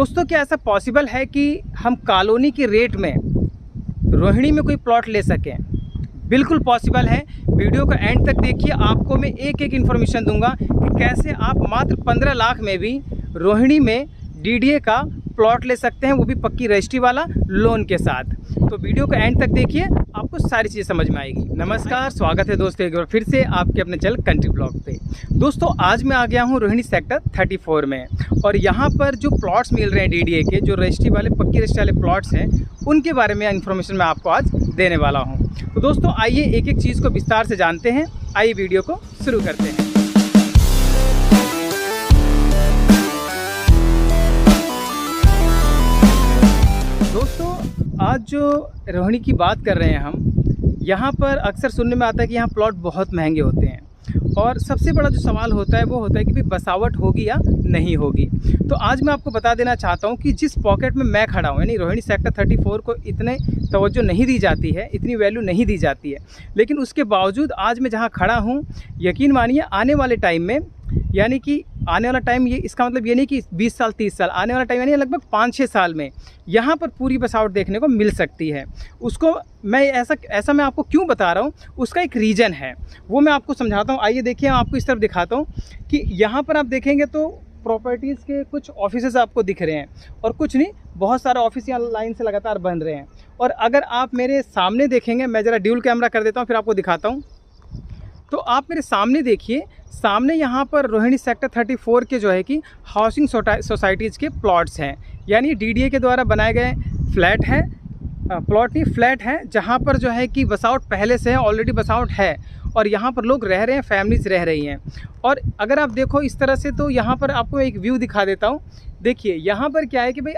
दोस्तों क्या ऐसा पॉसिबल है कि हम कॉलोनी के रेट में रोहिणी में कोई प्लॉट ले सकें? बिल्कुल पॉसिबल है। वीडियो का एंड तक देखिए, आपको मैं एक एक इन्फॉर्मेशन दूंगा कि कैसे आप मात्र 15 लाख में भी रोहिणी में डीडीए का प्लॉट ले सकते हैं, वो भी पक्की रजिस्ट्री वाला लोन के साथ। तो वीडियो का एंड तक देखिए, आपको सारी चीज़ें समझ में आएगी। नमस्कार, स्वागत है दोस्तों एक बार फिर से आपके अपने चैनल कंट्री ब्लॉग पे। दोस्तों आज मैं आ गया हूँ रोहिणी सेक्टर 34 में, और यहाँ पर जो प्लॉट्स मिल रहे हैं डीडीए के, जो रजिस्ट्री वाले पक्की रजिस्ट्री वाले प्लॉट्स हैं, उनके बारे में इन्फॉर्मेशन मैं आपको आज देने वाला हूँ। तो दोस्तों आइए एक एक चीज़ को विस्तार से जानते हैं। आइए वीडियो को शुरू करते हैं। दोस्तों आज जो रोहिणी की बात कर रहे हैं हम, यहाँ पर अक्सर सुनने में आता है कि यहाँ प्लॉट बहुत महंगे होते हैं, और सबसे बड़ा जो सवाल होता है वो होता है कि भाई बसावट होगी या नहीं होगी। तो आज मैं आपको बता देना चाहता हूँ कि जिस पॉकेट में मैं खड़ा हूँ, यानी रोहिणी सेक्टर 34 को इतने तवज्जो नहीं दी जाती है, इतनी वैल्यू नहीं दी जाती है, लेकिन उसके बावजूद आज मैं जहाँ खड़ा हूँ, यकीन मानिए आने वाले टाइम में, यानी कि आने वाला टाइम, ये इसका मतलब ये नहीं कि 20 साल 30 साल, आने वाला टाइम यानी लगभग 5-6 साल में यहाँ पर पूरी बसावट देखने को मिल सकती है। उसको मैं ऐसा मैं आपको क्यों बता रहा हूँ, उसका एक रीज़न है, वो मैं आपको समझाता हूँ। आइए देखिए, मैं आपको इस तरफ दिखाता हूँ कि यहाँ पर आप देखेंगे तो प्रॉपर्टीज़ के कुछ ऑफिसेज आपको दिख रहे हैं, और कुछ नहीं, बहुत सारे ऑफिस यहाँ लाइन से लगातार बन रहे हैं। और अगर आप मेरे सामने देखेंगे, मैं ज़रा ड्यूल कैमरा कर देता हूँ फिर आपको दिखाता हूँ, तो आप मेरे सामने देखिए, सामने यहाँ पर रोहिणी सेक्टर 34 के जो है कि हाउसिंग सोसाइटीज़ के प्लॉट्स हैं, यानी डीडीए के द्वारा बनाए गए फ्लैट हैं, प्लॉट नहीं फ्लैट हैं, जहाँ पर जो है कि बसावट पहले से है, ऑलरेडी बसावट है, और यहाँ पर लोग रह रहे हैं, फैमिलीज रह रही हैं। और अगर आप देखो इस तरह से, तो यहाँ पर आपको एक व्यू दिखा देता हूँ। देखिए यहाँ पर क्या है कि भाई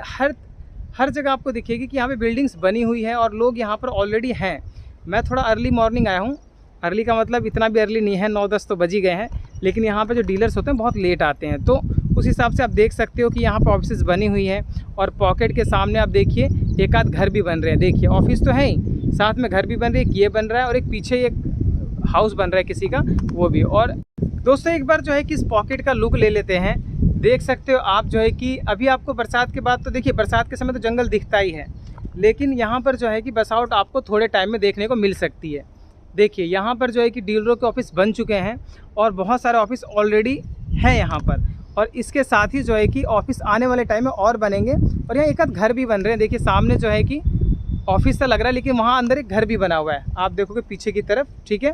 हर जगह आपको दिखेगी कि यहाँ पे बिल्डिंग्स बनी हुई है और लोग यहाँ पर ऑलरेडी हैं। मैं थोड़ा अर्ली मॉर्निंग आया हूँ, अर्ली का मतलब इतना भी अर्ली नहीं है, 9-10 तो बज ही गए हैं, लेकिन यहाँ पे जो डीलर्स होते हैं बहुत लेट आते हैं, तो उस हिसाब से आप देख सकते हो कि यहाँ पे ऑफिस बनी हुई है। और पॉकेट के सामने आप देखिए एक आध घर भी बन रहे हैं। देखिए ऑफिस तो है ही, साथ में घर भी बन रही है, ये बन रहा है, और एक पीछे एक हाउस बन रहा है किसी का, वो भी। और दोस्तों एक बार जो है कि इस पॉकेट का लुक ले लेते हैं। देख सकते हो आप जो है कि अभी आपको बरसात के बाद, तो देखिए बरसात के समय तो जंगल दिखता ही है, लेकिन यहाँ पर जो है कि बसावट आपको थोड़े टाइम में देखने को मिल सकती है। देखिए यहाँ पर जो है कि डीलरों के ऑफिस बन चुके हैं, और बहुत सारे ऑफिस ऑलरेडी हैं यहाँ पर, और इसके साथ ही जो है कि ऑफिस आने वाले टाइम में और बनेंगे। और यहाँ एक आध घर भी बन रहे हैं। देखिए सामने जो है कि ऑफिस सा लग रहा है, लेकिन वहाँ अंदर एक घर भी बना हुआ है, आप देखोगे पीछे की तरफ। ठीक है,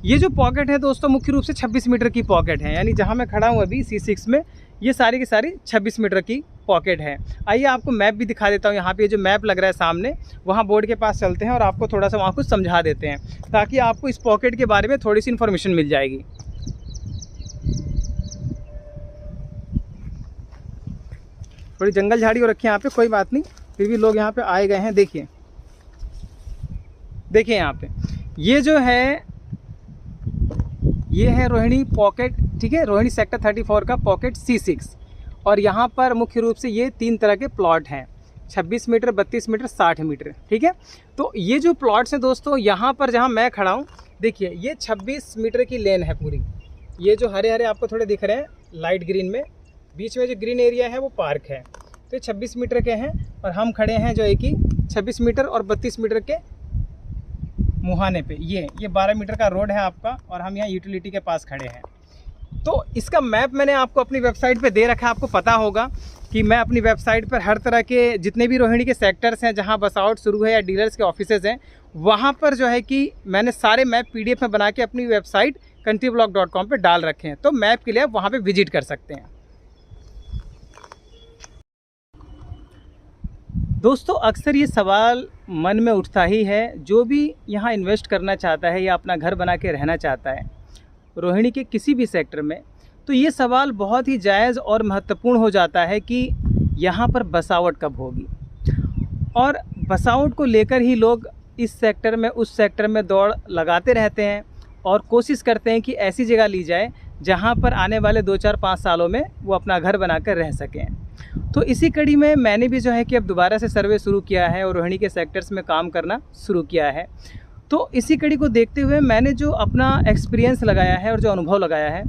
ये जो पॉकेट है दोस्तों मुख्य रूप से 26 मीटर की पॉकेट है, यानी जहाँ मैं खड़ा हूँ अभी C6 में, ये सारी की सारी 26 मीटर की पॉकेट है। आइए आपको मैप भी दिखा देता हूँ। यहाँ पे जो मैप लग रहा है सामने, वहाँ बोर्ड के पास चलते हैं और आपको थोड़ा सा वहाँ कुछ समझा देते हैं, ताकि आपको इस पॉकेट के बारे में थोड़ी सी इन्फॉर्मेशन मिल जाएगी। थोड़ी जंगल झाड़ी हो रखी है यहाँ पे, कोई बात नहीं, फिर भी लोग यहाँ पे आए गए हैं। देखिए देखिए यहाँ पे ये जो है, ये है रोहिणी पॉकेट। ठीक है, रोहिणी सेक्टर 34 का पॉकेट C6, और यहाँ पर मुख्य रूप से ये 3 तरह के प्लॉट हैं, 26 मीटर, 32 मीटर, 60 मीटर। ठीक है, तो ये जो प्लॉट्स हैं दोस्तों, यहाँ पर जहाँ मैं खड़ा हूँ, देखिए ये 26 मीटर की लेन है पूरी। ये जो हरे हरे आपको थोड़े दिख रहे हैं लाइट ग्रीन में, बीच में जो ग्रीन एरिया है वो पार्क है, तो ये 26 मीटर के हैं, और हम खड़े हैं जो है कि 26 मीटर और 32 मीटर के मुहाने पे। ये 12 मीटर का रोड है आपका, और हम यहाँ यूटिलिटी के पास खड़े हैं। तो इसका मैप मैंने आपको अपनी वेबसाइट पे दे रखा है। आपको पता होगा कि मैं अपनी वेबसाइट पर हर तरह के जितने भी रोहिणी के सेक्टर्स हैं जहाँ बसावट शुरू है या डीलर्स के ऑफिसेज हैं, वहाँ पर जो है कि मैंने सारे मैप PDF में बना के अपनी वेबसाइट countryblog.com पे डाल रखे हैं, तो मैप के लिए आप वहाँ पर विजिट कर सकते हैं। दोस्तों अक्सर ये सवाल मन में उठता ही है, जो भी यहाँ इन्वेस्ट करना चाहता है या अपना घर बना के रहना चाहता है रोहिणी के किसी भी सेक्टर में, तो ये सवाल बहुत ही जायज़ और महत्वपूर्ण हो जाता है कि यहाँ पर बसावट कब होगी। और बसावट को लेकर ही लोग इस सेक्टर में उस सेक्टर में दौड़ लगाते रहते हैं, और कोशिश करते हैं कि ऐसी जगह ली जाए जहाँ पर आने वाले 2-4-5 सालों में वो अपना घर बनाकर रह सकें। तो इसी कड़ी में मैंने भी जो है कि अब दोबारा से सर्वे शुरू किया है और रोहिणी के सेक्टर्स में काम करना शुरू किया है। तो इसी कड़ी को देखते हुए मैंने जो अपना एक्सपीरियंस लगाया है और जो अनुभव लगाया है,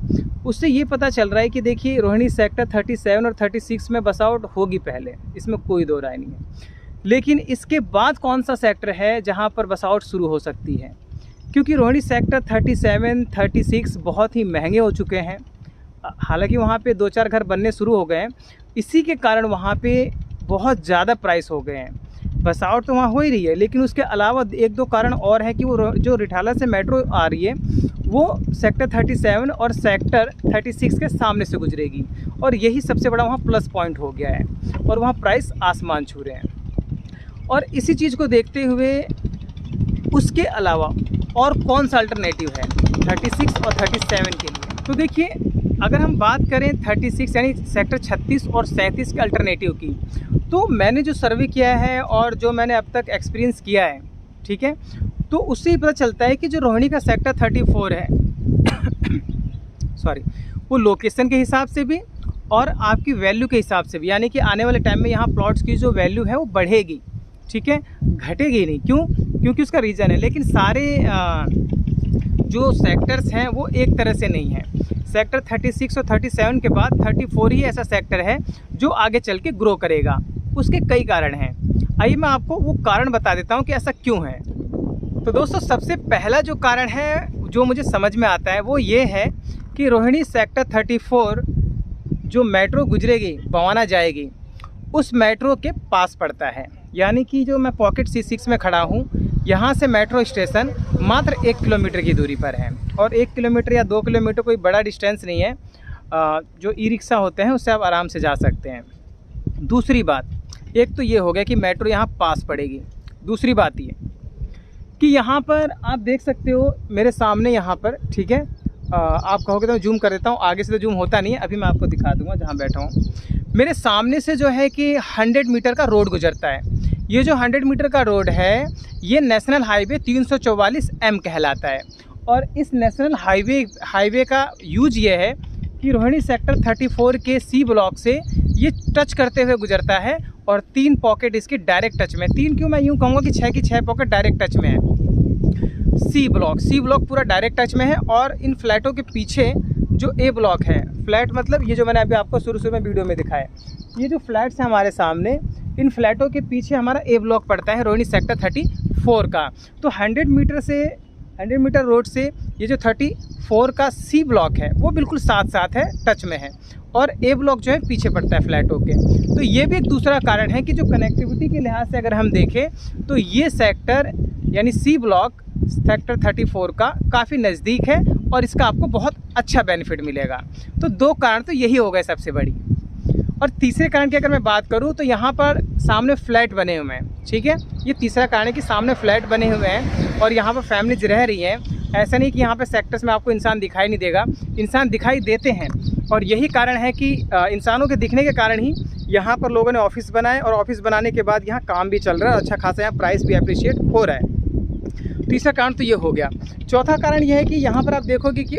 उससे ये पता चल रहा है कि देखिए रोहिणी सेक्टर 37 और 36 में बसावट होगी पहले, इसमें कोई दो राय नहीं है। लेकिन इसके बाद कौन सा सेक्टर है जहाँ पर बसावट शुरू हो सकती है, क्योंकि रोहिणी सेक्टर 37, 36 बहुत ही महंगे हो चुके हैं। हालांकि वहाँ पे 2-4 घर बनने शुरू हो गए हैं, इसी के कारण वहाँ पे बहुत ज़्यादा प्राइस हो गए हैं। बसावट तो वहाँ हो ही रही है, लेकिन उसके अलावा 1-2 कारण और है कि वो जो रिठाला से मेट्रो आ रही है वो सेक्टर 37 और सेक्टर 36 के सामने से गुजरेगी, और यही सबसे बड़ा वहाँ प्लस पॉइंट हो गया है, और वहाँ प्राइस आसमान छू रहे हैं। और इसी चीज़ को देखते हुए उसके अलावा और कौन सा अल्टरनेटिव है 36 और 37 के लिए, तो देखिए अगर हम बात करें 36 यानी सेक्टर 36 और 37 के अल्टरनेटिव की, तो मैंने जो सर्वे किया है और जो मैंने अब तक एक्सपीरियंस किया है, ठीक है, तो उससे ही पता चलता है कि जो रोहिणी का सेक्टर 34 है सॉरी, वो लोकेशन के हिसाब से भी और आपकी वैल्यू के हिसाब से भी, यानी कि आने वाले टाइम में यहाँ प्लॉट्स की जो वैल्यू है वो बढ़ेगी, ठीक है, घटेगी नहीं। क्यों? क्योंकि उसका रीज़न है। लेकिन सारे जो सेक्टर्स हैं वो एक तरह से नहीं है। सेक्टर 36 और 37 के बाद 34 ही ऐसा सेक्टर है जो आगे चल के ग्रो करेगा। उसके कई कारण हैं, आइए मैं आपको वो कारण बता देता हूँ कि ऐसा क्यों है। तो दोस्तों सबसे पहला जो कारण है जो मुझे समझ में आता है वो ये है कि रोहिणी सेक्टर 34 जो मेट्रो गुजरेगी, बवाना जाएगी, उस मेट्रो के पास पड़ता है। यानी कि जो मैं पॉकेट C6 में खड़ा हूँ, यहाँ से मेट्रो स्टेशन मात्र 1 किलोमीटर की दूरी पर है, और 1 किलोमीटर या 2 किलोमीटर कोई बड़ा डिस्टेंस नहीं है। जो ई रिक्शा होते हैं उससे आप आराम से जा सकते हैं। दूसरी बात, एक तो ये हो गया कि मेट्रो यहाँ पास पड़ेगी। दूसरी बात ये कि यहाँ पर आप देख सकते हो मेरे सामने यहाँ पर, ठीक है, आप कहोगे तो जूम कर देता हूँ, आगे से तो जूम होता नहीं है, अभी मैं आपको दिखा दूँगा जहाँ बैठा हूँ। मेरे सामने से जो है कि 100 मीटर का रोड गुजरता है। ये जो 100 मीटर का रोड है ये नेशनल हाईवे 344M कहलाता है, और इस नेशनल हाईवे का यूज ये है कि रोहिणी सेक्टर 34 के C ब्लॉक से ये टच करते हुए गुजरता है, और 3 पॉकेट इसकी डायरेक्ट टच में, 3 क्यों, मैं यूँ कहूँगा कि 6 की 6 पॉकेट डायरेक्ट टच में है। C ब्लॉक पूरा डायरेक्ट टच में है, और इन फ्लैटों के पीछे जो A ब्लॉक है, फ्लैट मतलब ये जो मैंने अभी आपको शुरू में वीडियो में दिखाया, ये जो फ्लैट्स हैं हमारे सामने, इन फ्लैटों के पीछे हमारा A ब्लॉक पड़ता है रोहिणी सेक्टर 34 का। तो 100 मीटर रोड से ये जो 34 का C ब्लॉक है वो बिल्कुल साथ है, टच में है, और A ब्लॉक जो है पीछे पड़ता है फ्लैटों के। तो ये भी एक दूसरा कारण है कि जो कनेक्टिविटी के लिहाज से अगर हम देखें तो ये सेक्टर यानी C ब्लॉक सेक्टर 34 का काफ़ी नज़दीक है, और इसका आपको बहुत अच्छा बेनिफिट मिलेगा। तो 2 कारण तो यही हो गए सबसे बड़ी। और तीसरे कारण की अगर मैं बात करूं तो यहाँ पर सामने फ्लैट बने हुए हैं, ठीक है, ये तीसरा कारण है कि सामने फ्लैट बने हुए हैं और यहाँ पर फैमिलीज रह रही हैं। ऐसा नहीं कि यहाँ पे सेक्टर्स में आपको इंसान दिखाई नहीं देगा, इंसान दिखाई देते हैं, और यही कारण है कि इंसानों के दिखने के कारण ही यहाँ पर लोगों ने ऑफिस बनाए, और ऑफिस बनाने के बाद यहाँ काम भी चल रहा है, अच्छा खासा यहाँ प्राइस भी अप्रिशिएट हो रहा है। तीसरा कारण तो ये हो गया। चौथा कारण ये है कि यहाँ पर आप देखोगे कि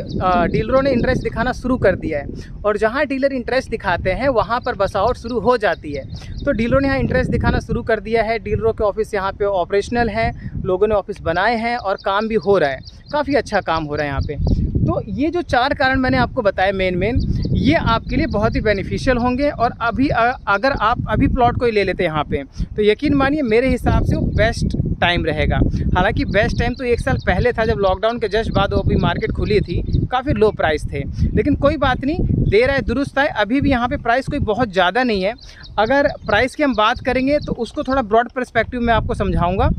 डीलरों ने इंटरेस्ट दिखाना शुरू कर दिया है, और जहाँ डीलर इंटरेस्ट दिखाते हैं वहाँ पर बसावट शुरू हो जाती है। तो डीलरों ने यहाँ इंटरेस्ट दिखाना शुरू कर दिया है, डीलरों के ऑफिस यहाँ पे ऑपरेशनल हैं, लोगों ने ऑफिस बनाए हैं और काम भी हो रहा है, काफ़ी अच्छा काम हो रहा है यहाँ पे। तो ये जो 4 कारण मैंने आपको बताए मेन ये आपके लिए बहुत ही बेनिफिशियल होंगे। और अभी अगर आप अभी प्लॉट कोई ले लेते हैं यहाँ पे, तो यकीन मानिए मेरे हिसाब से वो बेस्ट टाइम रहेगा। हालांकि बेस्ट टाइम तो 1 साल पहले था, जब लॉकडाउन के जस्ट बाद वो भी मार्केट खुली थी, काफ़ी लो प्राइस थे। लेकिन कोई बात नहीं, देर आए दुरुस्त आए, अभी भी यहाँ पे प्राइस कोई बहुत ज़्यादा नहीं है। अगर प्राइस की हम बात करेंगे तो उसको थोड़ा ब्रॉड पर्सपेक्टिव में आपको समझाऊंगा।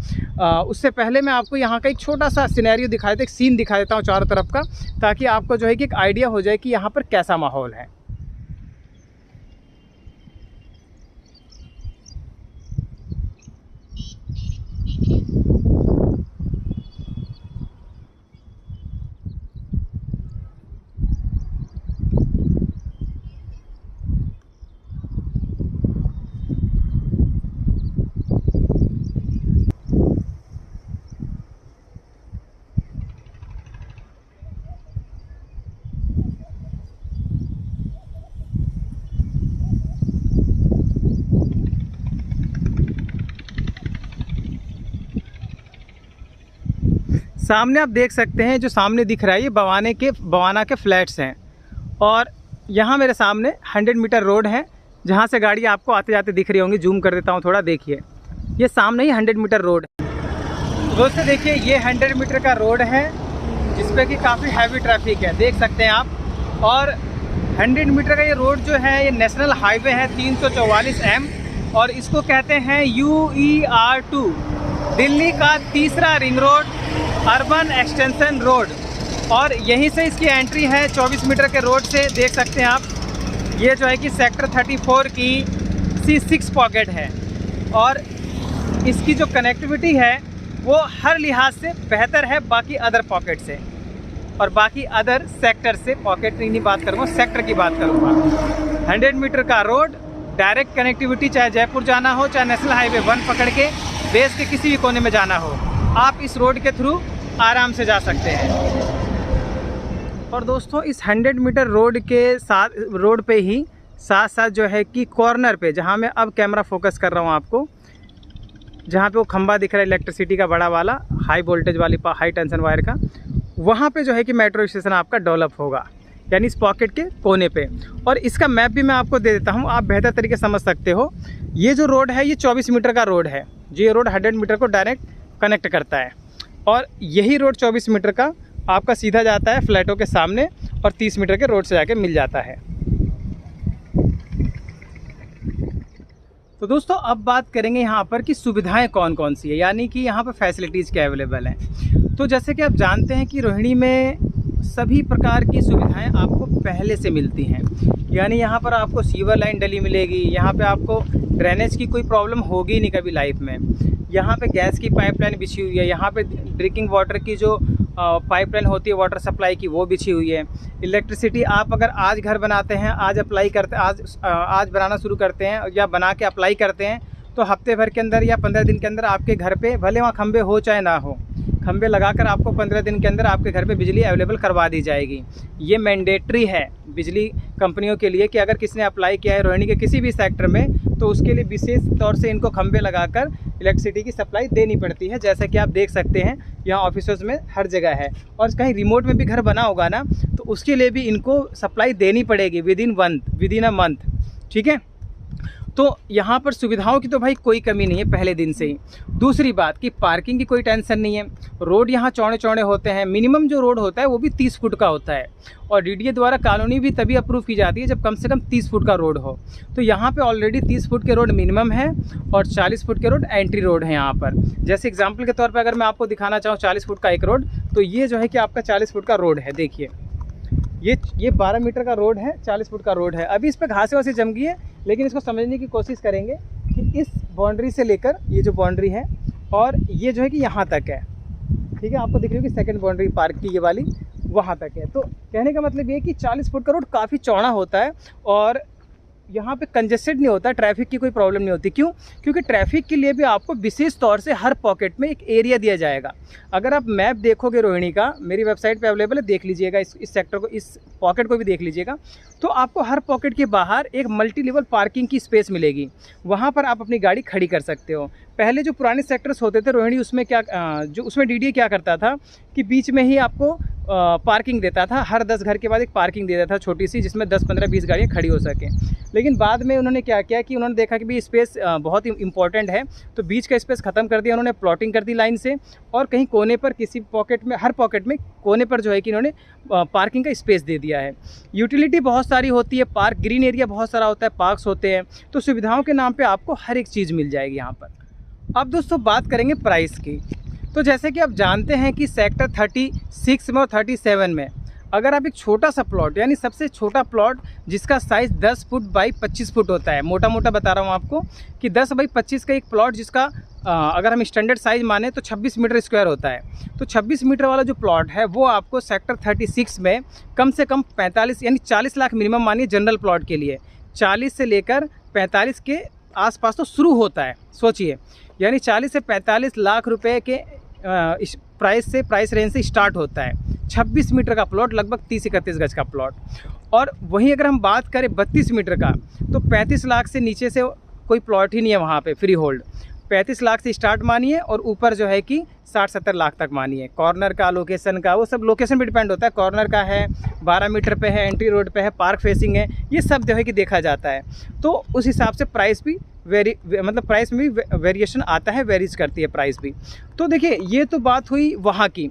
उससे पहले मैं आपको यहाँ का एक छोटा सा सिनेरियो दिखा देता, एक सीन दिखा देता हूँ चारों तरफ का, ताकि आपको जो है कि एक आइडिया हो जाए कि यहाँ पर कैसा माहौल है। सामने आप देख सकते हैं, जो सामने दिख रहा है ये बवाना के फ्लैट्स हैं, और यहाँ मेरे सामने 100 मीटर रोड है, जहाँ से गाड़ी आपको आते जाते दिख रही होंगी। जूम कर देता हूँ थोड़ा, देखिए ये सामने ही 100 मीटर रोड है। दोस्तों देखिए ये 100 मीटर का रोड है, जिसपे कि काफ़ी हैवी ट्रैफिक है, देख सकते हैं आप। और 100 मीटर का ये रोड जो है, ये नेशनल हाईवे है 344M, और इसको कहते हैं UER2, दिल्ली का तीसरा ring road, urban extension road. और यहीं से इसकी एंट्री है 24 मीटर के रोड से, देख सकते हैं आप। ये जो है कि सेक्टर 34 की C6 पॉकेट है, और इसकी जो कनेक्टिविटी है वो हर लिहाज से बेहतर है बाकी अदर पॉकेट से, और बाकी अदर सेक्टर से। पॉकेट की नहीं बात करूँगा, सेक्टर की बात करूँगा। 100 मीटर का रोड, डायरेक्ट कनेक्टिविटी, चाहे जयपुर जाना हो, चाहे नेशनल हाईवे 1 पकड़ के देश के किसी भी कोने में जाना हो, आप इस रोड के थ्रू आराम से जा सकते हैं। और दोस्तों इस 100 मीटर रोड के साथ, रोड पे ही साथ साथ जो है कि कॉर्नर पे, जहाँ मैं अब कैमरा फोकस कर रहा हूँ आपको, जहाँ पे वो खंबा दिख रहा है इलेक्ट्रिसिटी का बड़ा वाला, हाई वोल्टेज वाली हाई टेंशन वायर का, वहाँ पे जो है कि मेट्रो स्टेशन आपका डेवलप होगा, यानी इस पॉकेट के कोने पे। और इसका मैप भी मैं आपको दे देता हूँ, आप बेहतर तरीके से समझ सकते हो। ये जो रोड है ये 24 मीटर का रोड है, जो ये रोड 100 मीटर को डायरेक्ट कनेक्ट करता है। और यही रोड 24 मीटर का आपका सीधा जाता है फ्लैटों के सामने, और 30 मीटर के रोड से जाके मिल जाता है। तो दोस्तों अब बात करेंगे यहाँ पर कि सुविधाएं कौन कौन सी है, यानी कि यहाँ पर फैसिलिटीज़ क्या अवेलेबल हैं। तो जैसे कि आप जानते हैं कि रोहिणी में सभी प्रकार की सुविधाएं आपको पहले से मिलती हैं, यानी यहाँ पर आपको सीवर लाइन डली मिलेगी, यहाँ पे आपको ड्रेनेज की कोई प्रॉब्लम होगी नहीं कभी लाइफ में। यहाँ पे गैस की पाइपलाइन बिछी हुई है, यहाँ पे ड्रिंकिंग वाटर की जो पाइपलाइन होती है वाटर सप्लाई की, वो बिछी हुई है। इलेक्ट्रिसिटी आप अगर आज घर बनाते हैं, आज अप्लाई करते, आज बनाना शुरू करते हैं या बना के अप्लाई करते हैं, तो हफ्ते भर के अंदर या 15 दिन के अंदर आपके घर पे, भले वहाँ खंबे हो चाहे ना हो, खंबे लगाकर आपको 15 दिन के अंदर आपके घर पे बिजली अवेलेबल करवा दी जाएगी। ये मैंडेटरी है बिजली कंपनियों के लिए कि अगर किसी ने अप्लाई किया है रोहिणी के किसी भी सेक्टर में, तो उसके लिए विशेष तौर से इनको खंबे लगाकर इलेक्ट्रिसिटी की सप्लाई देनी पड़ती है। जैसा कि आप देख सकते हैं यहाँ ऑफिसर्स में हर जगह है, और कहीं रिमोट में भी घर बना होगा ना, तो उसके लिए भी इनको सप्लाई देनी पड़ेगी विद इन अ मंथ, ठीक है। तो यहाँ पर सुविधाओं की तो भाई कोई कमी नहीं है पहले दिन से ही। दूसरी बात कि पार्किंग की कोई टेंशन नहीं है। रोड यहाँ चौड़े चौड़े होते हैं, मिनिमम जो रोड होता है वो भी 30 फुट का होता है, और डीडीए द्वारा कॉलोनी भी तभी अप्रूव की जाती है जब कम से कम 30 फुट का रोड हो। तो यहाँ पे ऑलरेडी 30 फुट के रोड मिनिमम है, और 40 फुट के रोड एंट्री रोड है यहाँ पर। जैसे एग्जाम्पल के तौर पर अगर मैं आपको दिखाना चाहूँ 40 फुट का एक रोड, तो ये जो है कि आपका 40 फुट का रोड है। देखिए ये 12 मीटर का रोड है, 40 फुट का रोड है। अभी इस पर घासें वासें जम गई है, लेकिन इसको समझने की कोशिश करेंगे कि इस बाउंड्री से लेकर ये जो बाउंड्री है, और ये जो है कि यहाँ तक है, ठीक है। आपको दिख रही होगी सेकंड बाउंड्री पार्क की ये वाली, वहाँ तक है। तो कहने का मतलब ये कि 40 फुट का रोड काफ़ी चौड़ा होता है, और यहाँ पे कंजेस्टेड नहीं होता, ट्रैफिक की कोई प्रॉब्लम नहीं होती। क्यों? क्योंकि ट्रैफिक के लिए भी आपको विशेष तौर से हर पॉकेट में एक एरिया दिया जाएगा। अगर आप मैप देखोगे रोहिणी का, मेरी वेबसाइट पे अवेलेबल है, देख लीजिएगा, इस सेक्टर को, इस पॉकेट को भी देख लीजिएगा, तो आपको हर पॉकेट के बाहर एक मल्टी लेवल पार्किंग की स्पेस मिलेगी। वहाँ पर आप अपनी गाड़ी खड़ी कर सकते हो। पहले जो पुराने सेक्टर्स होते थे रोहिणी, उसमें क्या जो उसमें डीडीए क्या करता था कि बीच में ही आपको पार्किंग देता था, हर 10 घर के बाद एक पार्किंग देता था छोटी सी, जिसमें 10, 15, 20 गाड़ियाँ खड़ी हो सकें। लेकिन बाद में उन्होंने क्या किया कि उन्होंने देखा कि भी स्पेस बहुत इंपॉर्टेंट है, तो बीच का स्पेस ख़त्म कर दिया, उन्होंने प्लॉटिंग कर दी लाइन से, और कहीं कोने पर किसी पॉकेट में, हर पॉकेट में कोने पर जो है कि इन्होंने पार्किंग का स्पेस दे दिया है। यूटिलिटी बहुत सारी होती है, पार्क ग्रीन एरिया बहुत सारा होता है, पार्क्स होते हैं, तो सुविधाओं के नाम पर आपको हर एक चीज़ मिल जाएगी यहाँ पर। अब दोस्तों बात करेंगे प्राइस की। तो जैसे कि आप जानते हैं कि सेक्टर 36 में और 37 में अगर आप एक छोटा सा प्लॉट, यानी सबसे छोटा प्लॉट जिसका साइज़ 10 फुट बाई 25 फुट होता है, मोटा मोटा बता रहा हूँ आपको कि 10 बाई 25 का एक प्लॉट, जिसका अगर हम स्टैंडर्ड साइज़ माने तो 26 मीटर स्क्वायर होता है। तो 26 मीटर वाला जो प्लॉट है वो आपको सेक्टर 36 में कम से कम 45 यानी 40 लाख मिनिमम मानिए जनरल प्लॉट के लिए, 40 से लेकर 45 के आसपास तो शुरू होता है। सोचिए, यानी 40 से 45 लाख रुपए के प्राइस रेंज से स्टार्ट होता है 26 मीटर का प्लॉट, लगभग 30-31 गज का प्लॉट। और वहीं अगर हम बात करें 32 मीटर का, तो 35 लाख से नीचे से कोई प्लॉट ही नहीं है वहाँ पे फ्री होल्ड। 35 लाख से स्टार्ट मानिए और ऊपर जो है कि 60-70 लाख तक मानिए। कॉर्नर का, लोकेशन का, वो सब लोकेशन पे डिपेंड होता है। कॉर्नर का है, 12 मीटर पे है, एंट्री रोड पे है, पार्क फेसिंग है, ये सब जो है कि देखा जाता है। तो उस हिसाब से प्राइस भी मतलब प्राइस में भी वेरिएशन आता है, वेरीज करती है प्राइस भी। तो देखिए ये तो बात हुई वहाँ की।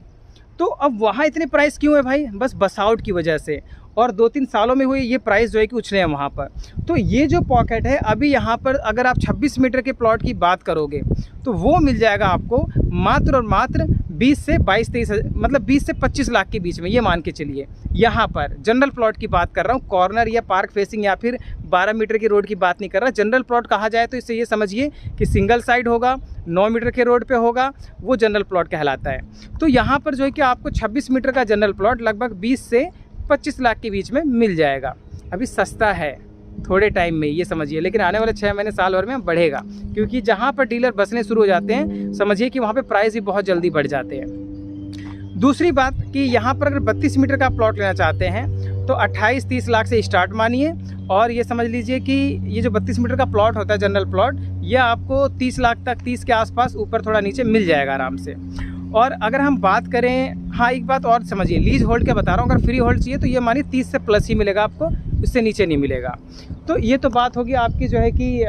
तो अब वहाँ इतने प्राइस क्यों है भाई? बस बसाउट की वजह से, और 2-3 सालों में हुए ये प्राइस जो है कि उछले हैं वहाँ पर। तो ये जो पॉकेट है अभी यहाँ पर, अगर आप 26 मीटर के प्लॉट की बात करोगे तो वो मिल जाएगा आपको मात्र और मात्र 20 से 22-23 मतलब 20 से 25 लाख के बीच में, ये मान के चलिए। यहाँ पर जनरल प्लॉट की बात कर रहा हूँ, कॉर्नर या पार्क फेसिंग या फिर 12 मीटर की रोड की बात नहीं कर रहा। जनरल प्लॉट कहा जाए तो इससे ये समझिए कि सिंगल साइड होगा, 9 मीटर के रोड पे होगा, वो जनरल प्लॉट कहलाता है। तो यहाँ पर जो है कि आपको 26 मीटर का जनरल प्लॉट लगभग 20 से 25 लाख के बीच में मिल जाएगा। अभी सस्ता है थोड़े टाइम में, ये समझिए, लेकिन आने वाले 6 महीने साल भर में बढ़ेगा, क्योंकि जहाँ पर डीलर बसने शुरू हो जाते हैं समझिए कि वहाँ पे प्राइस भी बहुत जल्दी बढ़ जाते हैं। दूसरी बात कि यहाँ पर अगर 32 मीटर का प्लॉट लेना चाहते हैं तो 28-30 लाख से स्टार्ट मानिए, और ये समझ लीजिए कि ये जो 32 मीटर का प्लॉट होता है जनरल प्लॉट, ये आपको 30 लाख तक, 30 के आसपास, ऊपर थोड़ा नीचे मिल जाएगा आराम से। और अगर हम बात करें, हाँ एक बात और समझिए, लीज होल्ड के बता रहा हूँ, अगर फ्री होल्ड चाहिए तो ये मानिए 30 से प्लस ही मिलेगा आपको, इससे नीचे नहीं मिलेगा। तो ये तो बात होगी आपकी जो है कि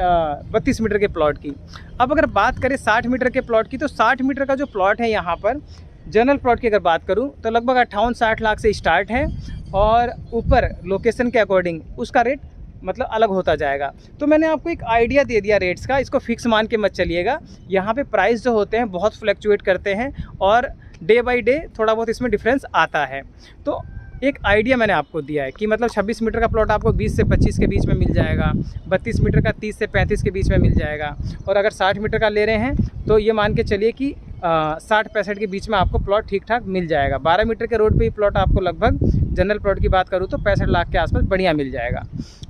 32 मीटर के प्लॉट की। अब अगर बात करें 60 मीटर के प्लॉट की, तो 60 मीटर का जो प्लॉट है यहाँ पर जनरल प्लॉट की अगर बात करूँ तो लगभग 58-60 लाख से स्टार्ट है, और ऊपर लोकेशन के अकॉर्डिंग उसका रेट मतलब अलग होता जाएगा। तो मैंने आपको एक आइडिया दे दिया रेट्स का, इसको फिक्स मान के मत चलिएगा। यहाँ पे प्राइस जो होते हैं बहुत फ्लक्चुएट करते हैं, और डे बाय डे थोड़ा बहुत इसमें डिफरेंस आता है। तो एक आइडिया मैंने आपको दिया है कि मतलब 26 मीटर का प्लॉट आपको 20 से 25 के बीच में मिल जाएगा, 32 मीटर का 30 से 35 के बीच में मिल जाएगा, और अगर 60 मीटर का ले रहे हैं तो ये मान के चलिए कि 60-65 के बीच में आपको प्लॉट ठीक ठाक मिल जाएगा। 12 मीटर के रोड पे ही प्लॉट आपको लगभग, जनरल प्लॉट की बात करूँ तो 65 लाख के आसपास बढ़िया मिल जाएगा।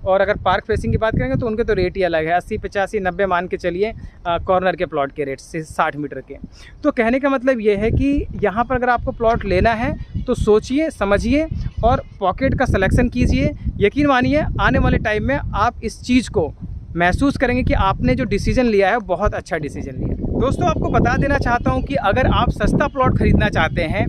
और अगर पार्क फेसिंग की बात करेंगे तो उनके तो रेट ही अलग है, 80, 85, 90 मान के चलिए कॉर्नर के प्लॉट के रेट से 60 मीटर के। तो कहने का मतलब ये है कि यहाँ पर अगर आपको प्लॉट लेना है तो सोचिए, समझिए और पॉकेट का सिलेक्शन कीजिए। यकीन मानिए आने वाले टाइम में आप इस चीज़ को महसूस करेंगे कि आपने जो डिसीजन लिया है बहुत अच्छा डिसीजन लिया है। दोस्तों आपको बता देना चाहता हूँ कि अगर आप सस्ता प्लॉट खरीदना चाहते हैं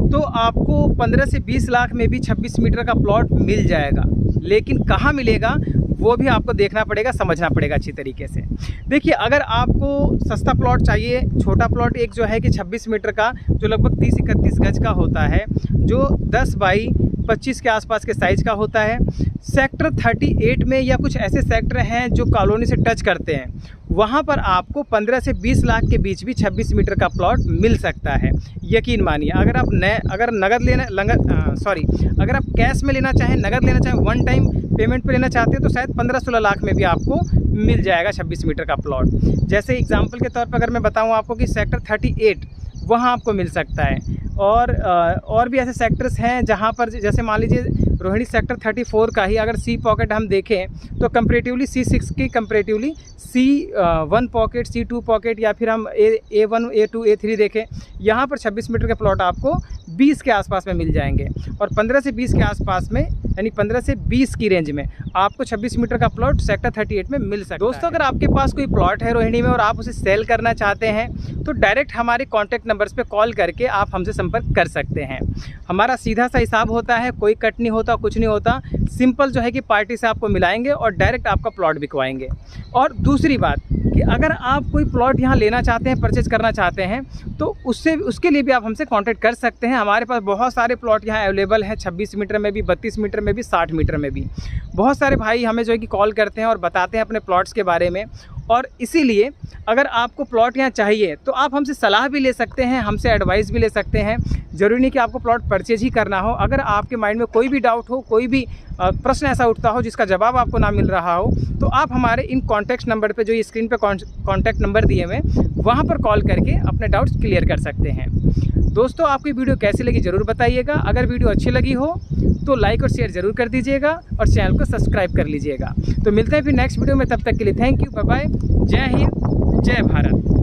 तो आपको 15 से 20 लाख में भी 26 मीटर का प्लॉट मिल जाएगा, लेकिन कहाँ मिलेगा वो भी आपको देखना पड़ेगा, समझना पड़ेगा अच्छी तरीके से। देखिए अगर आपको सस्ता प्लॉट चाहिए, छोटा प्लॉट एक जो है कि 26 मीटर का जो लगभग 30-31 गज का होता है, जो 10 बाई 25 के आसपास के साइज़ का होता है, सेक्टर 38 में या कुछ ऐसे सेक्टर हैं जो कॉलोनी से टच करते हैं, वहाँ पर आपको 15 से 20 लाख के बीच भी 26 मीटर का प्लॉट मिल सकता है। यकीन मानिए अगर आप अगर आप कैश में लेना चाहें, नगद लेना चाहें, वन टाइम पेमेंट पे लेना चाहते हैं तो शायद 15-16 लाख में भी आपको मिल जाएगा 26 मीटर का प्लॉट। जैसे एग्जांपल के तौर पर अगर मैं बताऊं आपको कि सेक्टर 38 वहाँ आपको मिल सकता है, और भी ऐसे सेक्टर्स हैं जहाँ पर जैसे मान लीजिए रोहिणी सेक्टर 34 का ही अगर सी पॉकेट हम देखें तो कंपैरेटिवली C6 की comparatively C1 pocket, C2 pocket या फिर हम A1, A2, A3 देखें, यहाँ पर 26 मीटर के प्लॉट आपको 20 के आसपास में मिल जाएंगे, और 15 से 20 के आसपास में यानी 15 से 20 की रेंज में आपको 26 मीटर का प्लॉट सेक्टर 38 में मिल सकता है। दोस्तों अगर आपके पास कोई प्लॉट है रोहिणी में और आप उसे सेल करना चाहते हैं तो डायरेक्ट हमारे कॉन्टैक्ट नंबर्स पे कॉल करके आप हमसे संपर्क कर सकते हैं। हमारा सीधा सा हिसाब होता है, कोई कट नहीं होता, कुछ नहीं होता, सिंपल जो है कि पार्टी से आपको मिलाएंगे और डायरेक्ट आपका प्लॉट बिकवाएंगे। और दूसरी बात कि अगर आप कोई प्लॉट यहाँ लेना चाहते हैं, परचेज करना चाहते हैं तो उसके लिए भी आप हमसे कांटेक्ट कर सकते हैं। हमारे पास बहुत सारे प्लॉट यहाँ अवेलेबल हैं, 26 मीटर में भी, 32 मीटर में भी, 60 मीटर में भी। बहुत सारे भाई हमें जो है कि कॉल करते हैं और बताते हैं अपने प्लॉट्स के बारे में, और इसीलिए अगर आपको प्लॉट यहाँ चाहिए तो आप हमसे सलाह भी ले सकते हैं, हमसे एडवाइस भी ले सकते हैं। ज़रूरी नहीं कि आपको प्लॉट परचेज ही करना हो। अगर आपके माइंड में कोई भी डाउट हो, कोई भी प्रश्न ऐसा उठता हो जिसका जवाब आपको ना मिल रहा हो, तो आप हमारे इन कॉन्टैक्ट नंबर पे जो ये स्क्रीन पे कॉन्टैक्ट नंबर दिए हुए वहाँ पर कॉल करके अपने डाउट्स क्लियर कर सकते हैं। दोस्तों आपकी वीडियो कैसी लगी ज़रूर बताइएगा। अगर वीडियो अच्छी लगी हो तो लाइक और शेयर ज़रूर कर दीजिएगा और चैनल को सब्सक्राइब कर लीजिएगा। तो मिलते हैं फिर नेक्स्ट वीडियो में, तब तक के लिए थैंक यू, बाय बाय, जय हिंद, जय भारत।